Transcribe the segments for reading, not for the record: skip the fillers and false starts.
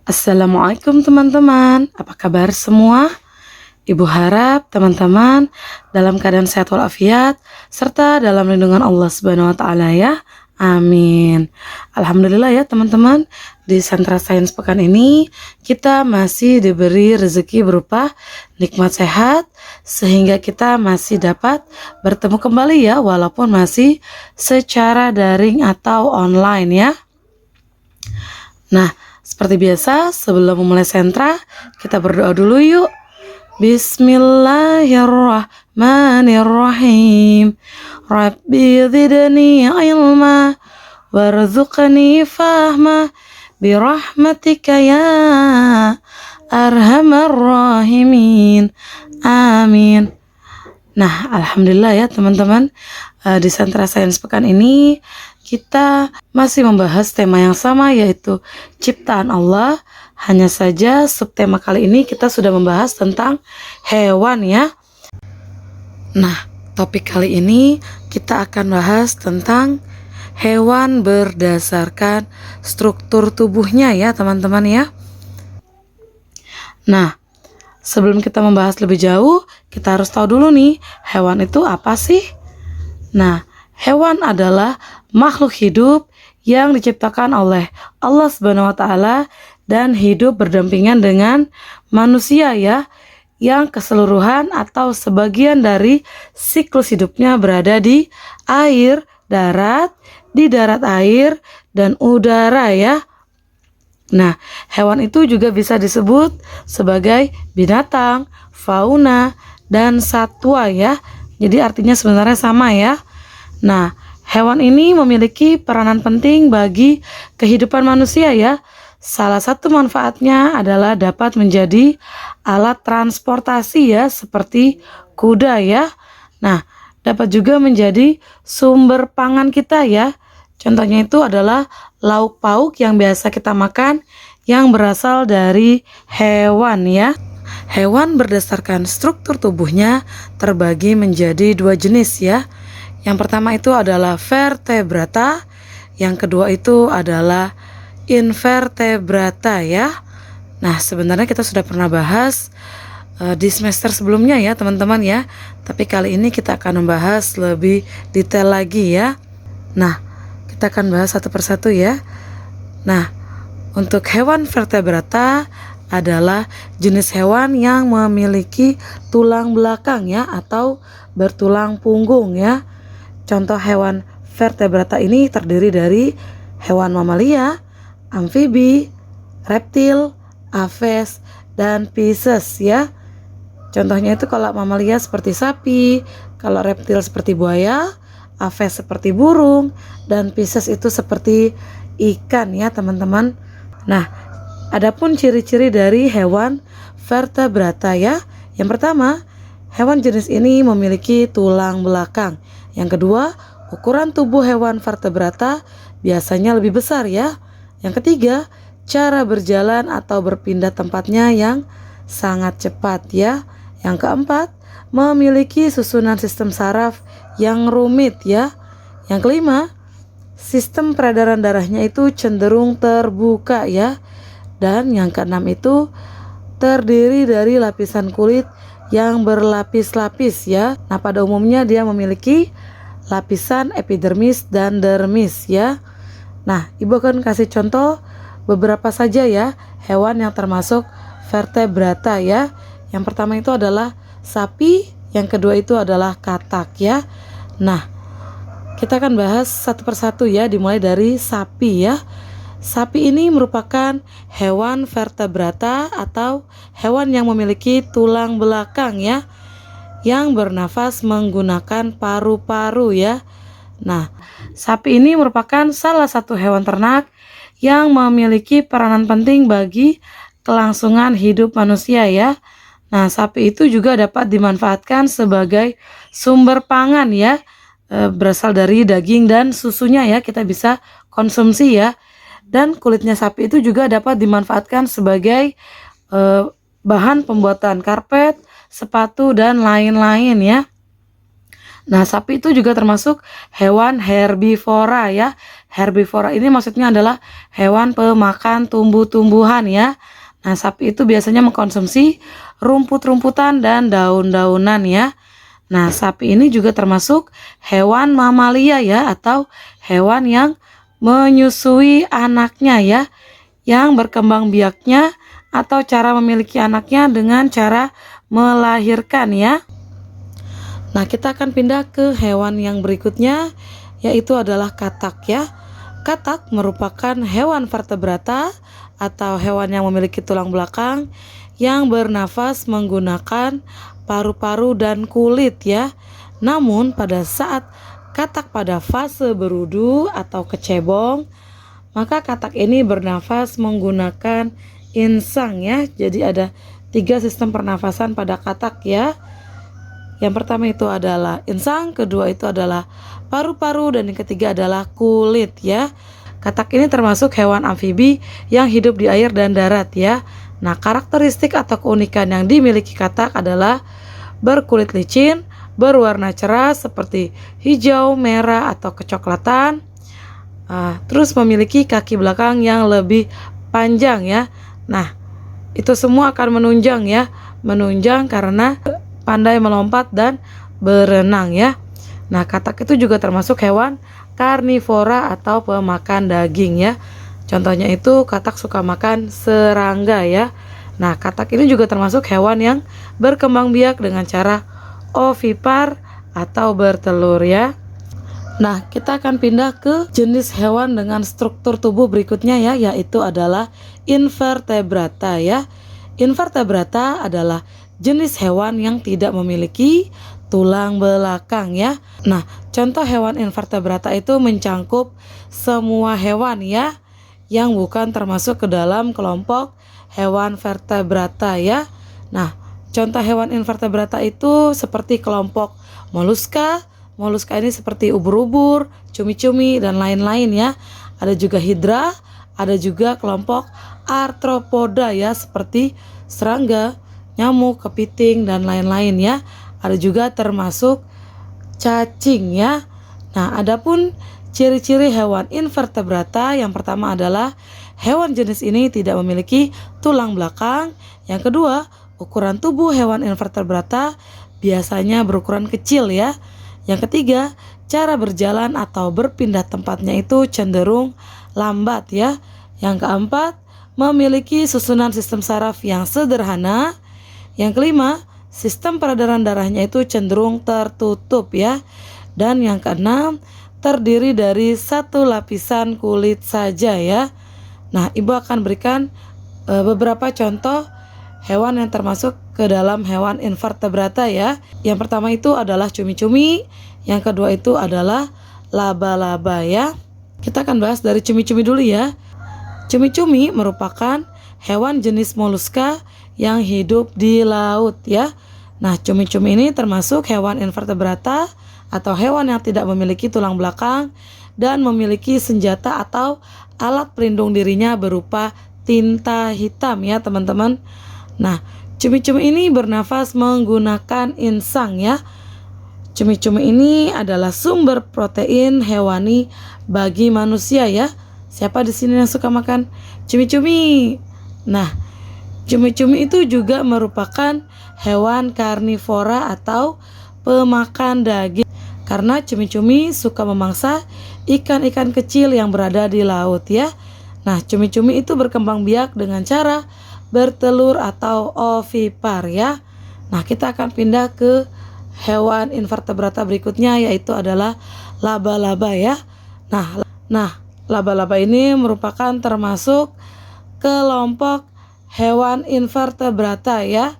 Assalamualaikum teman-teman, apa kabar semua? Ibu harap teman-teman dalam keadaan sehat walafiat serta dalam lindungan Allah Subhanahu wa taala ya. Amin. Alhamdulillah ya teman-teman, di Sentra Sains pekan ini kita masih diberi rezeki berupa nikmat sehat sehingga kita masih dapat bertemu kembali ya walaupun masih secara daring atau online ya. Nah, seperti biasa, sebelum memulai sentra, kita berdoa dulu yuk. Bismillahirrahmanirrahim. Rabbi zidni ilma warzuqni fahma birahmatika ya arhamar rahimin. Amin. Nah, alhamdulillah ya teman-teman, di Sentra Sains pekan ini kita masih membahas tema yang sama yaitu ciptaan Allah. Hanya saja subtema kali ini kita sudah membahas tentang hewan ya. Nah, topik kali ini kita akan bahas tentang hewan berdasarkan struktur tubuhnya ya teman-teman ya. Nah, sebelum kita membahas lebih jauh, kita harus tahu dulu nih, hewan itu apa sih? Nah, hewan adalah makhluk hidup yang diciptakan oleh Allah Subhanahu wa taala dan hidup berdampingan dengan manusia ya, yang keseluruhan atau sebagian dari siklus hidupnya berada di air, darat, di darat air, dan udara ya. Nah, hewan itu juga bisa disebut sebagai binatang, fauna, dan satwa ya. Jadi artinya sebenarnya sama ya. Nah, hewan ini memiliki peranan penting bagi kehidupan manusia ya. Salah satu manfaatnya adalah dapat menjadi alat transportasi ya, seperti kuda ya. Nah, dapat juga menjadi sumber pangan kita ya. Contohnya itu adalah lauk pauk yang biasa kita makan yang berasal dari hewan ya. Hewan berdasarkan struktur tubuhnya terbagi menjadi dua jenis ya. Yang pertama itu adalah vertebrata, yang kedua itu adalah invertebrata ya. Nah, sebenarnya kita sudah pernah bahas di semester sebelumnya ya teman-teman ya. Tapi kali ini kita akan membahas lebih detail lagi ya. Nah, kita akan bahas satu persatu ya. Nah, untuk hewan vertebrata adalah jenis hewan yang memiliki tulang belakang ya, atau bertulang punggung ya. Contoh hewan vertebrata ini terdiri dari hewan mamalia, amfibi, reptil, aves, dan pisces ya. Contohnya itu kalau mamalia seperti sapi, kalau reptil seperti buaya, aves seperti burung, dan pisces itu seperti ikan ya teman-teman. Nah, adapun ciri-ciri dari hewan vertebrata ya. Yang pertama, hewan jenis ini memiliki tulang belakang. Yang kedua, ukuran tubuh hewan vertebrata biasanya lebih besar ya. Yang ketiga, cara berjalan atau berpindah tempatnya yang sangat cepat ya. Yang keempat, memiliki susunan sistem saraf yang rumit ya. Yang kelima, sistem peredaran darahnya itu cenderung terbuka ya. Dan yang keenam itu terdiri dari lapisan kulit yang berlapis-lapis ya. Nah, pada umumnya dia memiliki lapisan epidermis dan dermis ya. Nah, Ibu akan kasih contoh beberapa saja ya hewan yang termasuk vertebrata ya. Yang pertama itu adalah sapi, yang kedua itu adalah katak ya. Nah, kita akan bahas satu persatu ya, dimulai dari sapi ya. Sapi ini merupakan hewan vertebrata atau hewan yang memiliki tulang belakang ya, yang bernafas menggunakan paru-paru ya. Nah, sapi ini merupakan salah satu hewan ternak yang memiliki peranan penting bagi kelangsungan hidup manusia ya. Nah, sapi itu juga dapat dimanfaatkan sebagai sumber pangan ya, berasal dari daging dan susunya ya, kita bisa konsumsi ya. Dan kulitnya sapi itu juga dapat dimanfaatkan sebagai bahan pembuatan karpet, sepatu, dan lain-lain ya. Nah, sapi itu juga termasuk hewan herbivora ya. Herbivora ini maksudnya adalah hewan pemakan tumbuh-tumbuhan ya. Nah, sapi itu biasanya mengkonsumsi rumput-rumputan dan daun-daunan ya. Nah, sapi ini juga termasuk hewan mamalia ya, atau hewan yang menyusui anaknya ya, yang berkembang biaknya atau cara memiliki anaknya dengan cara melahirkan ya. Nah, kita akan pindah ke hewan yang berikutnya, yaitu adalah katak ya. Katak merupakan hewan vertebrata atau hewan yang memiliki tulang belakang yang bernafas menggunakan paru-paru dan kulit ya. Namun pada saat katak pada fase berudu atau kecebong, maka katak ini bernafas menggunakan insang ya. Jadi ada 3 sistem pernafasan pada katak ya. Yang pertama itu adalah insang, kedua itu adalah paru-paru, dan yang ketiga adalah kulit ya. Katak ini termasuk hewan amfibi yang hidup di air dan darat ya. Nah, karakteristik atau keunikan yang dimiliki katak adalah berkulit licin, berwarna cerah seperti hijau, merah, atau kecoklatan. Terus memiliki kaki belakang yang lebih panjang ya. Nah, itu semua akan menunjang ya. Menunjang karena pandai melompat dan berenang ya. Nah, katak itu juga termasuk hewan karnivora atau pemakan daging ya. Contohnya itu katak suka makan serangga ya. Nah, katak ini juga termasuk hewan yang berkembang biak dengan cara ovipar atau bertelur ya. Nah, kita akan pindah ke jenis hewan dengan struktur tubuh berikutnya ya, yaitu adalah invertebrata ya. Invertebrata adalah jenis hewan yang tidak memiliki tulang belakang ya. Nah, contoh hewan invertebrata itu mencangkup semua hewan ya, yang bukan termasuk ke dalam kelompok hewan vertebrata ya. Nah, contoh hewan invertebrata itu seperti kelompok moluska. Moluska ini seperti ubur-ubur, cumi-cumi, dan lain-lain ya. Ada juga hidra, ada juga kelompok arthropoda ya, seperti serangga, nyamuk, kepiting, dan lain-lain ya. Ada juga termasuk cacing ya. Nah, adapun ciri-ciri hewan invertebrata, yang pertama adalah hewan jenis ini tidak memiliki tulang belakang. Yang kedua, ukuran tubuh hewan invertebrata biasanya berukuran kecil ya. Yang ketiga, cara berjalan atau berpindah tempatnya itu cenderung lambat ya. Yang keempat, memiliki susunan sistem saraf yang sederhana. Yang kelima, sistem peredaran darahnya itu cenderung tertutup ya. Dan yang keenam, terdiri dari satu lapisan kulit saja ya. Nah, Ibu akan berikan beberapa contoh hewan yang termasuk ke dalam hewan invertebrata ya. Yang pertama itu adalah cumi-cumi, yang kedua itu adalah laba-laba ya. Kita akan bahas dari cumi-cumi dulu ya. Cumi-cumi merupakan hewan jenis moluska yang hidup di laut ya. Nah, cumi-cumi ini termasuk hewan invertebrata atau hewan yang tidak memiliki tulang belakang dan memiliki senjata atau alat pelindung dirinya berupa tinta hitam ya teman-teman. Nah, cumi-cumi ini bernafas menggunakan insang ya. Cumi-cumi ini adalah sumber protein hewani bagi manusia ya. Siapa di sini yang suka makan cumi-cumi? Nah, cumi-cumi itu juga merupakan hewan karnivora atau pemakan daging. Karena cumi-cumi suka memangsa ikan-ikan kecil yang berada di laut ya. Nah, cumi-cumi itu berkembang biak dengan cara bertelur atau ovipar ya. Nah, kita akan pindah ke hewan invertebrata berikutnya, yaitu adalah laba-laba ya. Nah, laba-laba ini merupakan termasuk kelompok hewan invertebrata ya,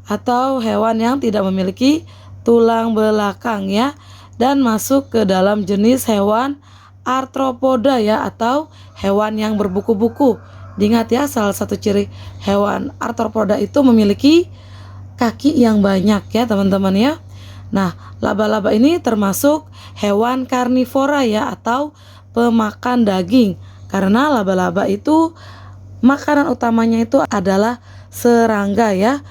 atau hewan yang tidak memiliki tulang belakang ya, dan masuk ke dalam jenis hewan arthropoda ya, atau hewan yang berbuku-buku. Diingat ya, salah satu ciri hewan arthropoda itu memiliki kaki yang banyak ya teman-teman ya. Nah, laba-laba ini termasuk hewan karnivora ya, atau pemakan daging. Karena laba-laba itu makanan utamanya itu adalah serangga ya.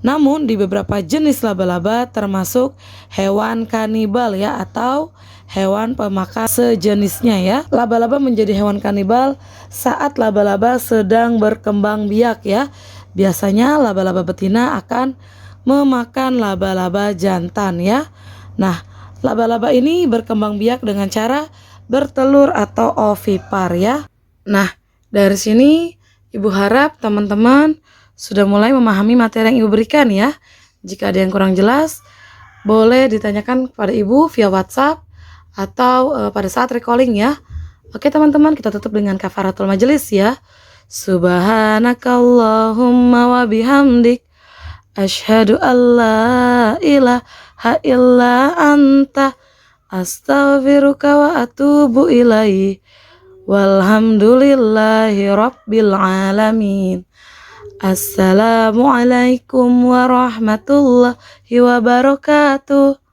Namun di beberapa jenis laba-laba termasuk hewan kanibal ya, atau hewan pemakan sejenisnya ya. Laba-laba menjadi hewan kanibal saat laba-laba sedang berkembang biak ya. Biasanya laba-laba betina akan memakan laba-laba jantan ya. Nah, laba-laba ini berkembang biak dengan cara bertelur atau ovipar ya. Nah, dari sini Ibu harap teman-teman sudah mulai memahami materi yang Ibu berikan ya. Jika ada yang kurang jelas, boleh ditanyakan kepada Ibu via WhatsApp atau pada saat recalling ya. Oke teman-teman, kita tutup dengan kafaratul majelis ya. Subhanakallahumma wa bihamdik, asyhadu alla ilaha illa anta, astaghfiruka wa atubu ilaih. Walhamdulillahi rabbil alamin. Assalamualaikum warahmatullahi wabarakatuh.